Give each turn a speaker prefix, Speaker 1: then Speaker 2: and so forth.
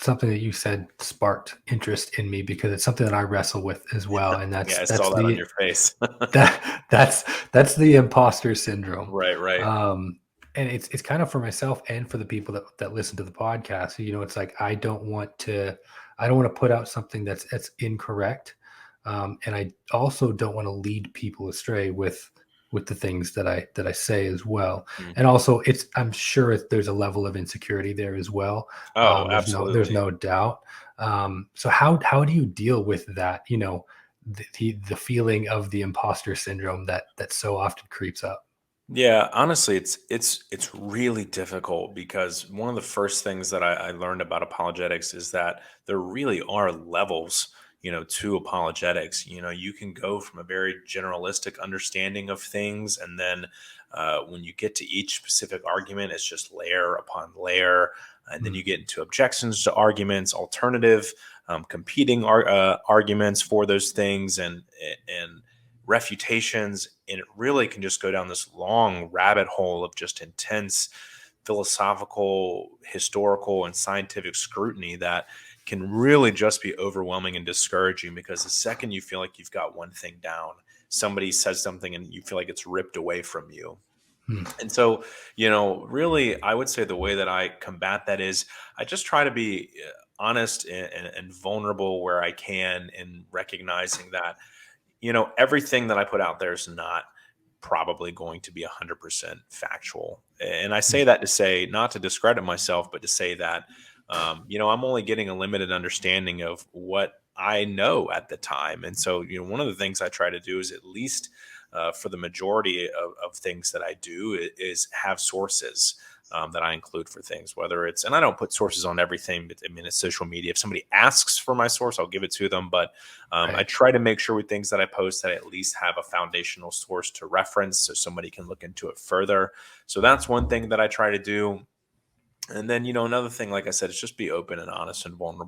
Speaker 1: something that you said sparked interest in me because it's something that I wrestle with as well, and
Speaker 2: Yeah, I
Speaker 1: that's
Speaker 2: saw that on
Speaker 1: the
Speaker 2: your face.
Speaker 1: that's the imposter syndrome.
Speaker 2: Right, right.
Speaker 1: Um, and it's kind of for myself and for the people that listen to the podcast. It's like I don't want to put out something that's incorrect, and I also don't want to lead people astray with the things that I say as well.
Speaker 2: Mm.
Speaker 1: And also, I'm sure there's a level of insecurity there as well.
Speaker 2: Oh,
Speaker 1: There's
Speaker 2: absolutely.
Speaker 1: no doubt. So how do you deal with that? The feeling of the imposter syndrome that so often creeps up.
Speaker 2: Yeah, honestly, it's really difficult because one of the first things that I learned about apologetics is that there really are levels, to apologetics. You can go from a very generalistic understanding of things, and then when you get to each specific argument, it's just layer upon layer, and then
Speaker 1: Mm,
Speaker 2: you get into objections to arguments, alternative, competing arguments for those things, and refutations, and it really can just go down this long rabbit hole of just intense philosophical, historical, and scientific scrutiny that can really just be overwhelming and discouraging, because the second you feel like you've got one thing down, somebody says something and you feel like it's ripped away from you.
Speaker 1: mm,
Speaker 2: And so, really, I would say the way that I combat that is I just try to be honest and vulnerable where I can, in recognizing that everything that I put out there is not probably going to be 100% factual. And I say
Speaker 1: mm.
Speaker 2: that to say, not to discredit myself, but to say that, I'm only getting a limited understanding of what I know at the time. And so, one of the things I try to do is, at least for the majority of things that I do, is have sources. That I include for things, whether it's, and I don't put sources on everything, but I mean, it's social media. If somebody asks for my source, I'll give it to them. But I
Speaker 1: Right.
Speaker 2: try to make sure with things that I post that I at least have a foundational source to reference so somebody can look into it further. So that's one thing that I try to do. And then, another thing, like I said, is just be open and honest and vulnerable